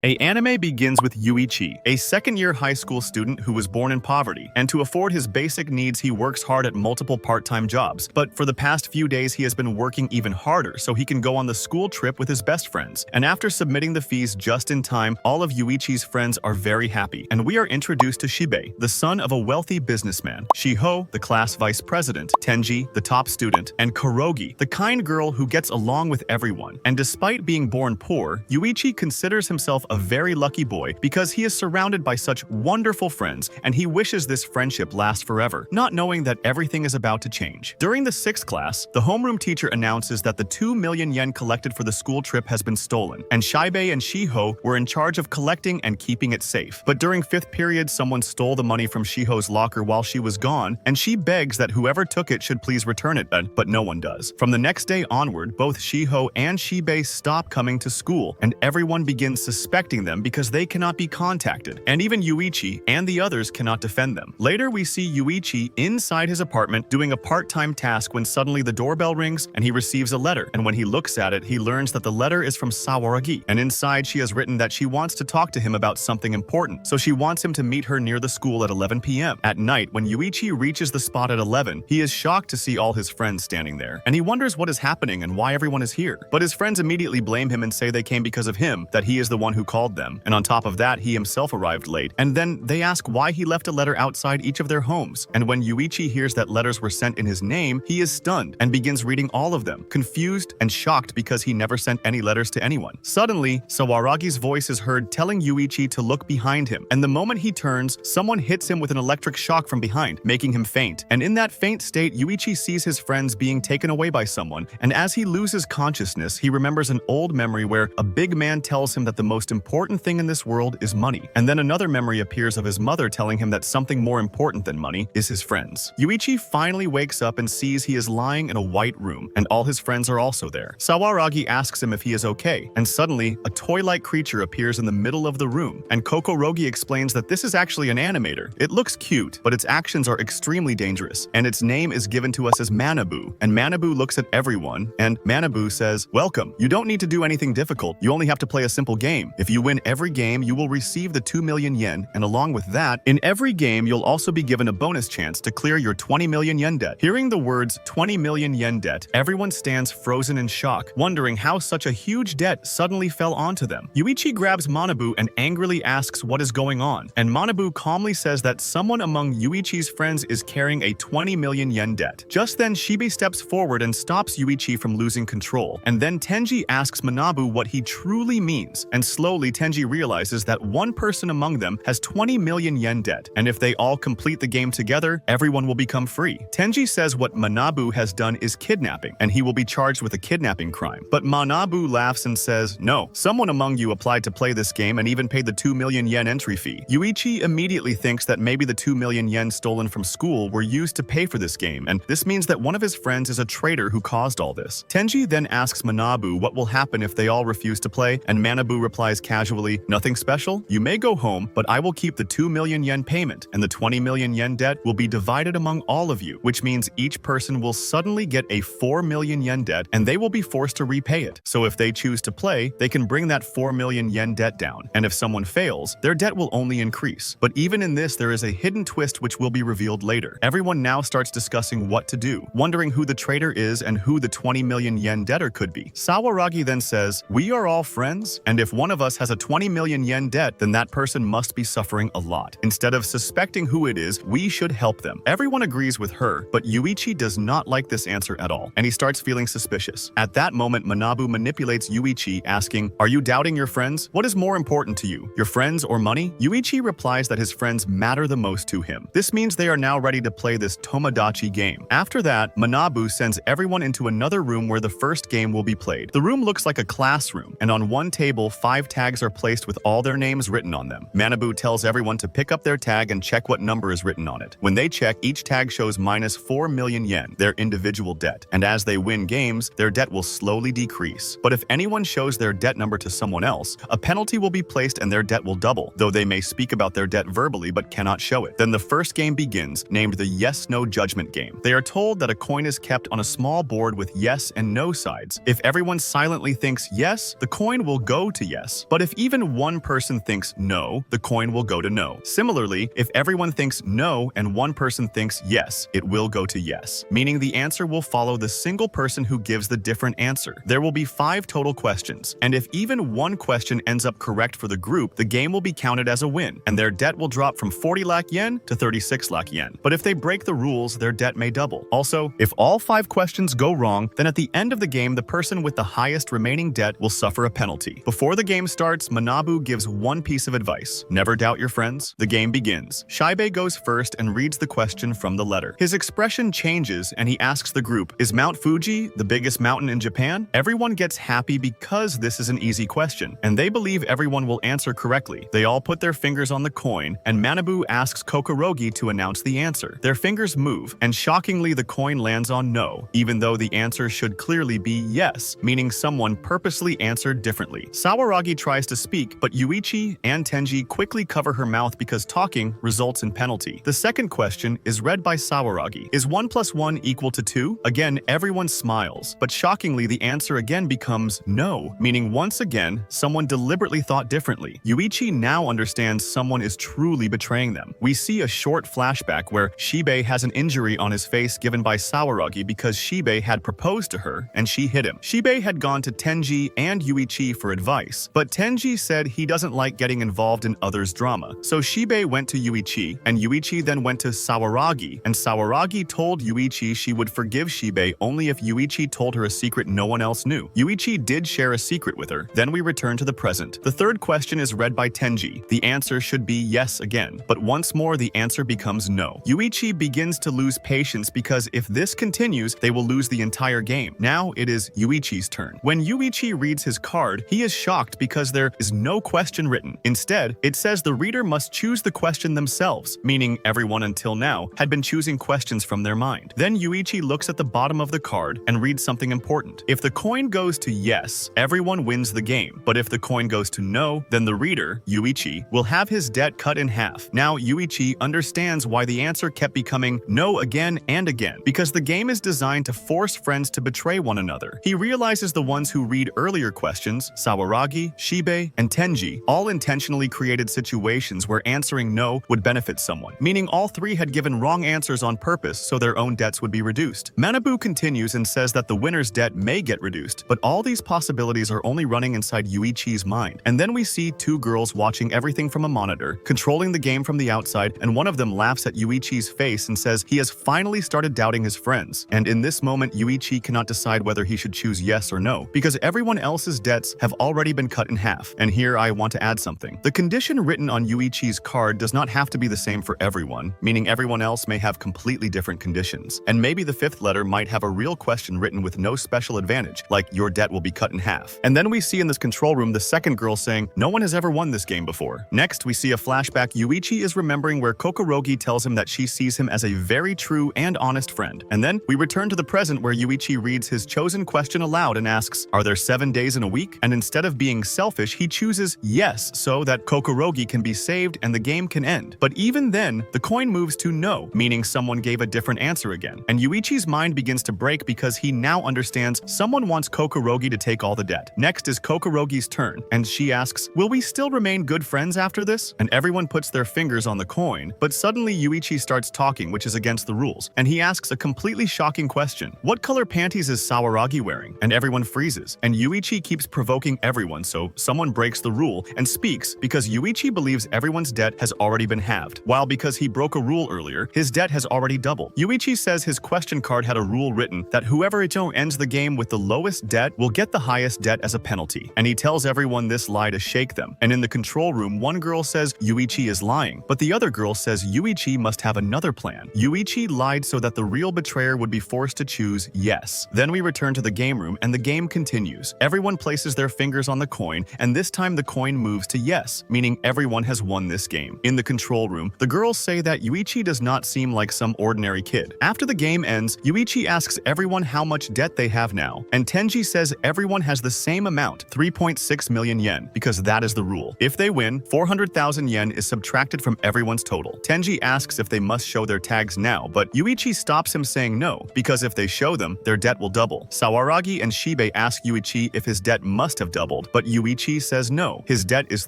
An anime begins with Yuichi, a second-year high school student who was born in poverty, and to afford his basic needs he works hard at multiple part-time jobs. But for the past few days he has been working even harder so he can go on the school trip with his best friends. And after submitting the fees just in time, all of Yuichi's friends are very happy, and we are introduced to Shibe, the son of a wealthy businessman, Shiho, the class vice president, Tenji, the top student, and Kokorogi, the kind girl who gets along with everyone. And despite being born poor, Yuichi considers himself a very lucky boy because he is surrounded by such wonderful friends, and he wishes this friendship lasts forever, not knowing that everything is about to change. During the 6th class, the homeroom teacher announces that the 2 million yen collected for the school trip has been stolen, and Shibe and Shiho were in charge of collecting and keeping it safe. But during 5th period, someone stole the money from Shiho's locker while she was gone, and she begs that whoever took it should please return it, but no one does. From the next day onward, both Shiho and Shibe stop coming to school, and everyone begins suspecting them because they cannot be contacted, and even Yuichi and the others cannot defend them. Later, we see Yuichi inside his apartment doing a part-time task when suddenly the doorbell rings and he receives a letter, and when he looks at it, he learns that the letter is from Sugoroku, and inside she has written that she wants to talk to him about something important, so she wants him to meet her near the school at 11 p.m. At night, when Yuichi reaches the spot at 11, he is shocked to see all his friends standing there, and he wonders what is happening and why everyone is here. But his friends immediately blame him and say they came because of him, that he is the one who called them, and on top of that, he himself arrived late, and then they ask why he left a letter outside each of their homes. And when Yuichi hears that letters were sent in his name, he is stunned and begins reading all of them, confused and shocked because he never sent any letters to anyone. Suddenly, Sawaragi's voice is heard telling Yuichi to look behind him, and the moment he turns, someone hits him with an electric shock from behind, making him faint. And in that faint state, Yuichi sees his friends being taken away by someone, and as he loses consciousness, he remembers an old memory where a big man tells him that the most important thing in this world is money. And then another memory appears of his mother telling him that something more important than money is his friends. Yuichi finally wakes up and sees he is lying in a white room, and all his friends are also there. Sawaragi asks him if he is okay, and suddenly, a toy-like creature appears in the middle of the room, and Kokorogi explains that this is actually an animator. It looks cute, but its actions are extremely dangerous, and its name is given to us as Manabu. And Manabu looks at everyone, and Manabu says, "Welcome. You don't need to do anything difficult. You only have to play a simple game. If you win every game, you will receive the 2 million yen, and along with that, in every game, you'll also be given a bonus chance to clear your 20 million yen debt." Hearing the words 20 million yen debt, everyone stands frozen in shock, wondering how such a huge debt suddenly fell onto them. Yuichi grabs Manabu and angrily asks what is going on, and Manabu calmly says that someone among Yuichi's friends is carrying a 20 million yen debt. Just then, Shibe steps forward and stops Yuichi from losing control, and then Tenji asks Manabu what he truly means, and slowly Tenji realizes that one person among them has 20 million yen debt, and if they all complete the game together, everyone will become free. Tenji says what Manabu has done is kidnapping, and he will be charged with a kidnapping crime. But Manabu laughs and says, "No, someone among you applied to play this game and even paid the 2 million yen entry fee." Yuichi immediately thinks that maybe the 2 million yen stolen from school were used to pay for this game, and this means that one of his friends is a traitor who caused all this. Tenji then asks Manabu what will happen if they all refuse to play, and Manabu replies casually, "Nothing special. You may go home, but I will keep the 2 million yen payment, and the 20 million yen debt will be divided among all of you, which means each person will suddenly get a 4 million yen debt, and they will be forced to repay it. So if they choose to play, they can bring that 4 million yen debt down, and if someone fails, their debt will only increase." But even in this, there is a hidden twist which will be revealed later. Everyone now starts discussing what to do, wondering who the traitor is and who the 20 million yen debtor could be. Sawaragi then says, "We are all friends, and if one of us has a 20 million yen debt, then that person must be suffering a lot. Instead of suspecting who it is, we should help them." Everyone agrees with her, but Yuichi does not like this answer at all, and he starts feeling suspicious. At that moment, Manabu manipulates Yuichi, asking, "Are you doubting your friends? What is more important to you, your friends or money?" Yuichi replies that his friends matter the most to him. This means they are now ready to play this Tomodachi game. After that, Manabu sends everyone into another room where the first game will be played. The room looks like a classroom, and on one table, 5 tags are placed with all their names written on them. Manabu tells everyone to pick up their tag and check what number is written on it. When they check, each tag shows minus 4 million yen, their individual debt, and as they win games, their debt will slowly decrease. But if anyone shows their debt number to someone else, a penalty will be placed and their debt will double, though they may speak about their debt verbally but cannot show it. Then the first game begins, named the Yes-No Judgment Game. They are told that a coin is kept on a small board with yes and no sides. If everyone silently thinks yes, the coin will go to yes. But But if even one person thinks no, the coin will go to no. Similarly, if everyone thinks no and one person thinks yes, it will go to yes, meaning the answer will follow the single person who gives the different answer. There will be 5 total questions, and if even one question ends up correct for the group, the game will be counted as a win, and their debt will drop from 40 lakh yen to 36 lakh yen. But if they break the rules, their debt may double. Also, if all 5 questions go wrong, then at the end of the game, the person with the highest remaining debt will suffer a penalty. Before the game starts, Manabu gives one piece of advice: never doubt your friends. The game begins. Shibe goes first and reads the question from the letter. His expression changes and he asks the group, is Mount Fuji the biggest mountain in Japan? Everyone gets happy because this is an easy question, and they believe everyone will answer correctly. They all put their fingers on the coin, and Manabu asks Kokorogi to announce the answer. Their fingers move, and shockingly the coin lands on no, even though the answer should clearly be yes, meaning someone purposely answered differently. Sawaragi tries to speak, but Yuichi and Tenji quickly cover her mouth because talking results in penalty. The second question is read by Sawaragi. Is 1 + 1 equal to 2? Again, everyone smiles, but shockingly the answer again becomes no, meaning once again, someone deliberately thought differently. Yuichi now understands someone is truly betraying them. We see a short flashback where Shibe has an injury on his face given by Sawaragi because Shibe had proposed to her and she hit him. Shibe had gone to Tenji and Yuichi for advice, but Tenji said he doesn't like getting involved in others' drama. So Shibe went to Yuichi, and Yuichi then went to Sawaragi, and Sawaragi told Yuichi she would forgive Shibe only if Yuichi told her a secret no one else knew. Yuichi did share a secret with her. Then we return to the present. The third question is read by Tenji. The answer should be yes again, but once more the answer becomes no. Yuichi begins to lose patience because if this continues, they will lose the entire game. Now it is Yuichi's turn. When Yuichi reads his card, he is shocked because there is no question written. Instead, it says the reader must choose the question themselves, meaning everyone until now had been choosing questions from their mind. Then Yuichi looks at the bottom of the card and reads something important. If the coin goes to yes, everyone wins the game, but if the coin goes to no, then the reader, Yuichi, will have his debt cut in half. Now Yuichi understands why the answer kept becoming no again and again, because the game is designed to force friends to betray one another. He realizes the ones who read earlier questions, Sawaragi, Shibe, and Tenji, all intentionally created situations where answering no would benefit someone, meaning all 3 had given wrong answers on purpose so their own debts would be reduced. Manabu continues and says that the winner's debt may get reduced, but all these possibilities are only running inside Yuichi's mind. And then we see 2 girls watching everything from a monitor, controlling the game from the outside, and one of them laughs at Yuichi's face and says he has finally started doubting his friends. And in this moment, Yuichi cannot decide whether he should choose yes or no, because everyone else's debts have already been cut in half. And here I want to add something. The condition written on Yuichi's card does not have to be the same for everyone, meaning everyone else may have completely different conditions. And maybe the 5th letter might have a real question written with no special advantage, like your debt will be cut in half. And then we see in this control room the second girl saying, no one has ever won this game before. Next, we see a flashback. Yuichi is remembering where Kokorogi tells him that she sees him as a very true and honest friend. And then we return to the present where Yuichi reads his chosen question aloud and asks, are there 7 days in a week? And instead of being selfish, he chooses yes so that Kokorogi can be saved and the game can end. But even then, the coin moves to no, meaning someone gave a different answer again. And Yuichi's mind begins to break because he now understands someone wants Kokorogi to take all the debt. Next is Kokorogi's turn, and she asks, will we still remain good friends after this? And everyone puts their fingers on the coin, but suddenly Yuichi starts talking, which is against the rules, and he asks a completely shocking question. What color panties is Sawaragi wearing? And everyone freezes, and Yuichi keeps provoking everyone, so someone breaks the rule and speaks because Yuichi believes everyone's debt has already been halved, while because he broke a rule earlier, his debt has already doubled. Yuichi says his question card had a rule written that whoever ends the game with the lowest debt will get the highest debt as a penalty, and he tells everyone this lie to shake them. And in the control room, one girl says Yuichi is lying, but the other girl says Yuichi must have another plan. Yuichi lied so that the real betrayer would be forced to choose yes. Then we return to the game room and the game continues. Everyone places their fingers on the coin, and this time the coin moves to yes, meaning everyone has won this game. In the control room, the girls say that Yuichi does not seem like some ordinary kid. After the game ends, Yuichi asks everyone how much debt they have now, and Tenji says everyone has the same amount, 3.6 million yen, because that is the rule. If they win, 400,000 yen is subtracted from everyone's total. Tenji asks if they must show their tags now, but Yuichi stops him saying no, because if they show them, their debt will double. Sawaragi and Shibe ask Yuichi if his debt must have doubled, but Yuichi Yuichi says no. His debt is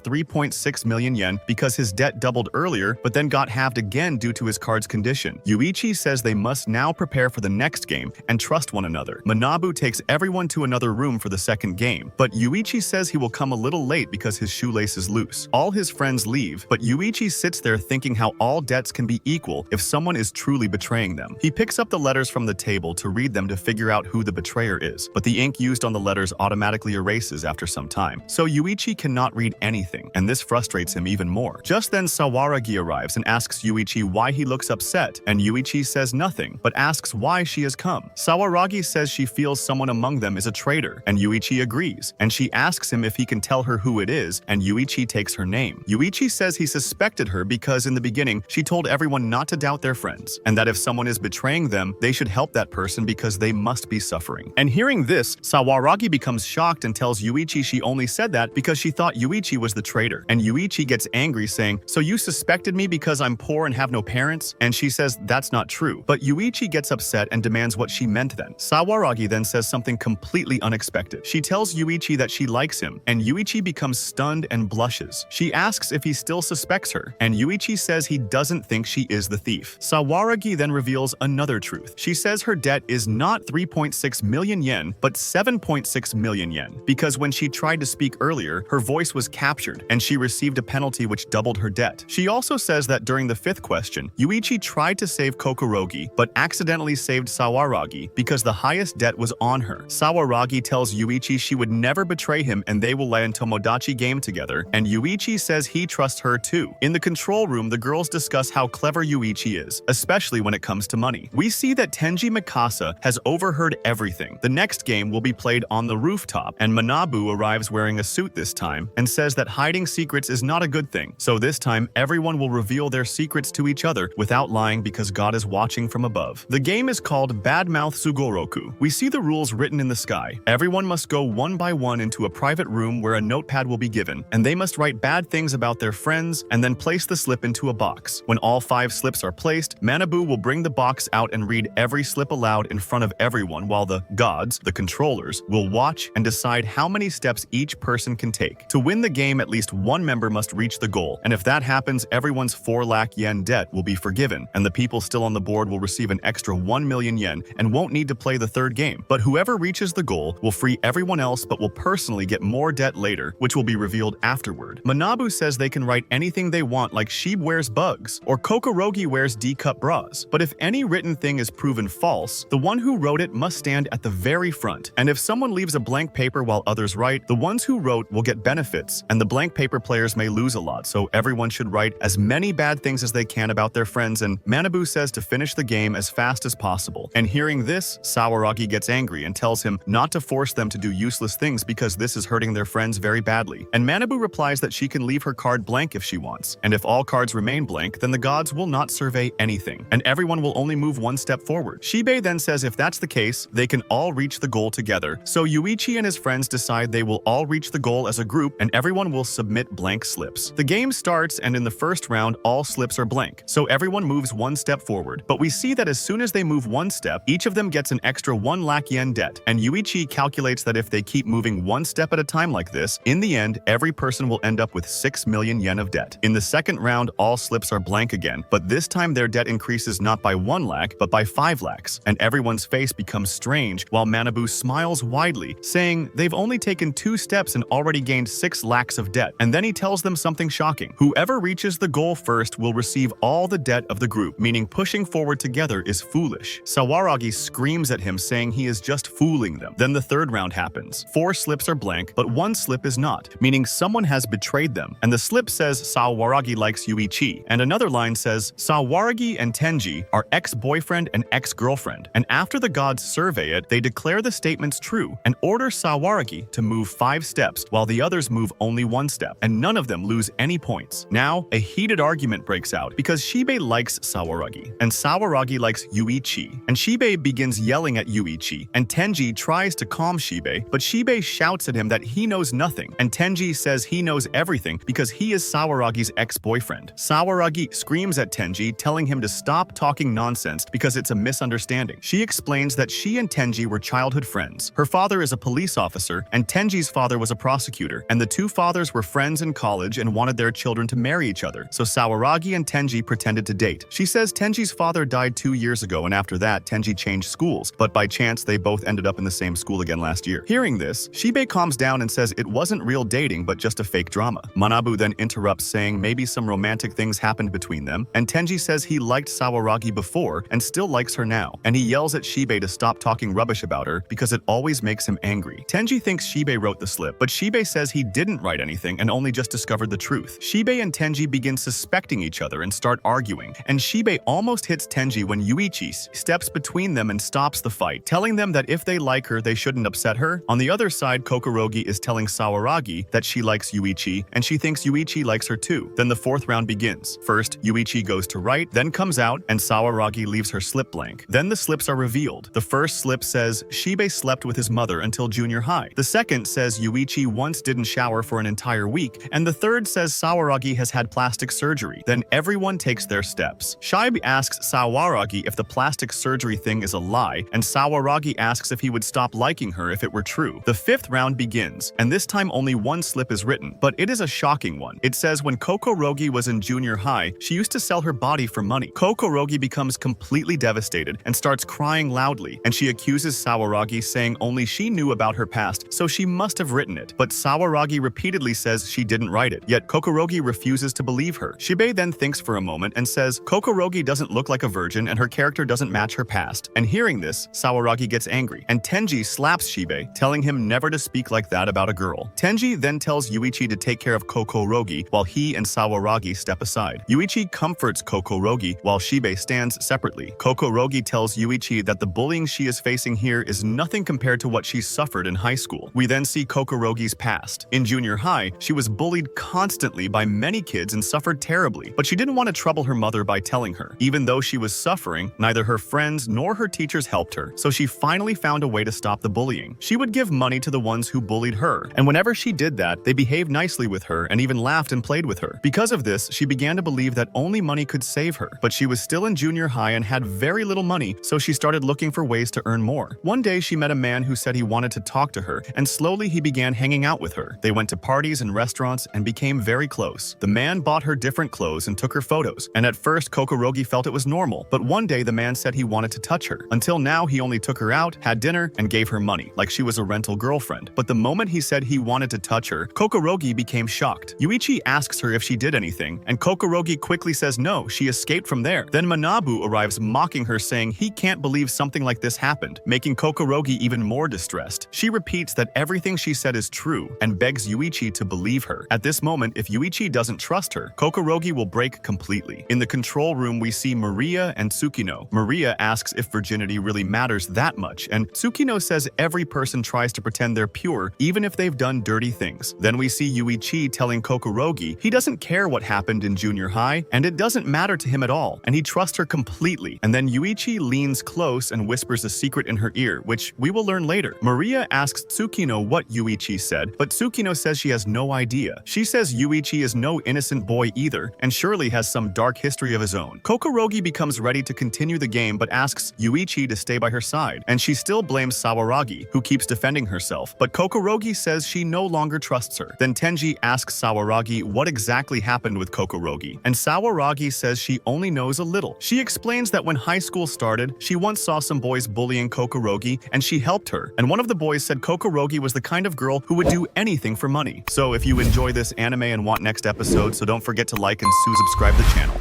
3.6 million yen because his debt doubled earlier but then got halved again due to his card's condition. Yuichi says they must now prepare for the next game and trust one another. Manabu takes everyone to another room for the second game, but Yuichi says he will come a little late because his shoelace is loose. All his friends leave, but Yuichi sits there thinking how all debts can be equal if someone is truly betraying them. He picks up the letters from the table to read them to figure out who the betrayer is, but the ink used on the letters automatically erases after some time, so Yuichi cannot read anything, and this frustrates him even more. Just then Sawaragi arrives and asks Yuichi why he looks upset, and Yuichi says nothing, but asks why she has come. Sawaragi says she feels someone among them is a traitor, and Yuichi agrees, and she asks him if he can tell her who it is, and Yuichi takes her name. Yuichi says he suspected her because in the beginning she told everyone not to doubt their friends, and that if someone is betraying them, they should help that person because they must be suffering. And hearing this, Sawaragi becomes shocked and tells Yuichi she only said that because she thought Yuichi was the traitor. And Yuichi gets angry saying, "So you suspected me because I'm poor and have no parents?" And she says that's not true. But Yuichi gets upset and demands what she meant then. Sawaragi then says something completely unexpected. She tells Yuichi that she likes him, and Yuichi becomes stunned and blushes. She asks if he still suspects her, and Yuichi says he doesn't think she is the thief. Sawaragi then reveals another truth. She says her debt is not 3.6 million yen, but 7.6 million yen, because when she tried to speak earlier, her voice was captured, and she received a penalty which doubled her debt. She also says that during the fifth question, Yuichi tried to save Kokorogi, but accidentally saved Sawaragi because the highest debt was on her. Sawaragi tells Yuichi she would never betray him and they will land Tomodachi game together, and Yuichi says he trusts her too. In the control room, the girls discuss how clever Yuichi is, especially when it comes to money. We see that Tenji Mikasa has overheard everything. The next game will be played on the rooftop, and Manabu arrives wearing a suit this time and says that hiding secrets is not a good thing. So this time, everyone will reveal their secrets to each other without lying because God is watching from above. The game is called Badmouth Sugoroku. We see the rules written in the sky. Everyone must go one by one into a private room where a notepad will be given, and they must write bad things about their friends and then place the slip into a box. When all 5 slips are placed, Manabu will bring the box out and read every slip aloud in front of everyone while the gods, the controllers, will watch and decide how many steps each person can take. To win the game, at least one member must reach the goal, and if that happens, everyone's 4 lakh yen debt will be forgiven, and the people still on the board will receive an extra 1 million yen and won't need to play the third game. But whoever reaches the goal will free everyone else but will personally get more debt later, which will be revealed afterward. Manabu says they can write anything they want, like Sheeb wears bugs or Kokorogi wears D-cup bras, but if any written thing is proven false, the one who wrote it must stand at the very front, and if someone leaves a blank paper while others write, the ones who wrote will get benefits, and the blank paper players may lose a lot, so everyone should write as many bad things as they can about their friends, and Manabu says to finish the game as fast as possible. And hearing this, Sawaragi gets angry and tells him not to force them to do useless things because this is hurting their friends very badly. And Manabu replies that she can leave her card blank if she wants, and if all cards remain blank, then the gods will not survey anything, and everyone will only move one step forward. Shibei then says if that's the case, they can all reach the goal together, so Yuichi and his friends decide they will all reach the goal as a group and everyone will submit blank slips. The game starts, and in the first round, all slips are blank, so everyone moves one step forward, but we see that as soon as they move one step, each of them gets an extra 1 lakh yen debt, and Yuichi calculates that if they keep moving one step at a time like this, in the end, every person will end up with 6 million yen of debt. In the second round, all slips are blank again, but this time their debt increases not by 1 lakh, but by 5 lakhs, and everyone's face becomes strange while Manabu smiles widely, saying they've only taken 2 steps and already gained 6 lakhs of debt. And then he tells them something shocking. Whoever reaches the goal first will receive all the debt of the group, meaning pushing forward together is foolish. Sawaragi screams at him saying he is just fooling them. Then the third round happens. 4 slips are blank, but 1 slip is not, meaning someone has betrayed them. And the slip says Sawaragi likes Yuichi, and another line says Sawaragi and Tenji are ex-boyfriend and ex-girlfriend. And after the gods survey it, they declare the statements true and order Sawaragi to move 5 steps while the others move only 1 step, and none of them lose any points. Now, a heated argument breaks out because Shibei likes Sawaragi, and Sawaragi likes Yuichi, and Shibei begins yelling at Yuichi, and Tenji tries to calm Shibei, but Shibei shouts at him that he knows nothing, and Tenji says he knows everything because he is Sawaragi's ex-boyfriend. Sawaragi screams at Tenji, telling him to stop talking nonsense because it's a misunderstanding. She explains that she and Tenji were childhood friends. Her father is a police officer, and Tenji's father was a prosecutor, and the two fathers were friends in college and wanted their children to marry each other, so Sawuragi and Tenji pretended to date. She says Tenji's father died 2 years ago, and after that, Tenji changed schools, but by chance they both ended up in the same school again last year. Hearing this, Shibei calms down and says it wasn't real dating but just a fake drama. Manabu then interrupts, saying maybe some romantic things happened between them, and Tenji says he liked Sawuragi before and still likes her now, and he yells at Shibei to stop talking rubbish about her because it always makes him angry. Tenji thinks Shibei wrote the slip, but Shibei says he didn't write anything and only just discovered the truth. Shibei and Tenji begin suspecting each other and start arguing, and Shibei almost hits Tenji when Yuichi steps between them and stops the fight, telling them that if they like her, they shouldn't upset her. On the other side, Kokorogi is telling Sawuragi that she likes Yuichi, and she thinks Yuichi likes her too. Then the fourth round begins. First, Yuichi goes to write, then comes out, and Sawuragi leaves her slip blank. Then the slips are revealed. The first slip says Shibei slept with his mother until junior high. The second says Yuichi once didn't shower for an entire week, and the third says Sawuragi has had plastic surgery. Then everyone takes their steps. Shibei asks Sawuragi if the plastic surgery thing is a lie, and Sawuragi asks if he would stop liking her if it were true. The fifth round begins, and this time only one slip is written, but it is a shocking one. It says when Kokorogi was in junior high, she used to sell her body for money. Kokorogi becomes completely devastated and starts crying loudly, and she accuses Sawuragi, saying only she knew about her past, so she must have written it. But Sawuragi repeatedly says she didn't write it, yet Kokorogi refuses to believe her. Shibei then thinks for a moment and says Kokorogi doesn't look like a virgin and her character doesn't match her past. And hearing this, Sawuragi gets angry, and Tenji slaps Shibei, telling him never to speak like that about a girl. Tenji then tells Yuichi to take care of Kokorogi while he and Sawuragi step aside. Yuichi comforts Kokorogi while Shibei stands separately. Kokorogi tells Yuichi that the bullying she is facing here is nothing compared to what she suffered in high school. We then see Kokorogi's past. In junior high, she was bullied constantly by many kids and suffered terribly, but she didn't want to trouble her mother by telling her. Even though she was suffering, neither her friends nor her teachers helped her, so she finally found a way to stop the bullying. She would give money to the ones who bullied her, and whenever she did that, they behaved nicely with her and even laughed and played with her. Because of this, she began to believe that only money could save her, but she was still in junior high and had very little money, so she started looking for ways to earn more. One day, she met a man who said he wanted to talk to her, and slowly he began hanging out with her. They went to parties and restaurants and became very close. The man bought her different clothes and took her photos, and at first Kokorogi felt it was normal, but one day the man said he wanted to touch her. Until now, he only took her out, had dinner, and gave her money, like she was a rental girlfriend. But the moment he said he wanted to touch her, Kokorogi became shocked. Yuichi asks her if she did anything, and Kokorogi quickly says no, she escaped from there. Then Manabu arrives mocking her, saying he can't believe something like this happened, making Kokorogi even more distressed. She repeats that everything she said is true and begs Yuichi to believe her. At this moment, if Yuichi doesn't trust her, Kokorogi will break completely. In the control room, we see Maria and Tsukino. Maria asks if virginity really matters that much, and Tsukino says every person tries to pretend they're pure even if they've done dirty things. Then we see Yuichi telling Kokorogi he doesn't care what happened in junior high, and it doesn't matter to him at all, and he trusts her completely. And then Yuichi leans close and whispers a secret in her ear, which we will learn later. Maria asks Tsukino what Yuichi said, but Tsukino says she has no idea. She says Yuichi is no innocent boy either, and surely has some dark history of his own. Kokorogi becomes ready to continue the game but asks Yuichi to stay by her side, and she still blames Sawuragi, who keeps defending herself, but Kokorogi says she no longer trusts her. Then Tenji asks Sawuragi what exactly happened with Kokorogi, and Sawuragi says she only knows a little. She explains that when high school started, she once saw some boys bullying Kokorogi, and she helped her, and one of the boys said Kokorogi was the kind of girl who would do anything for money. So if you enjoy this anime and want next episode, so don't forget to like and subscribe the channel.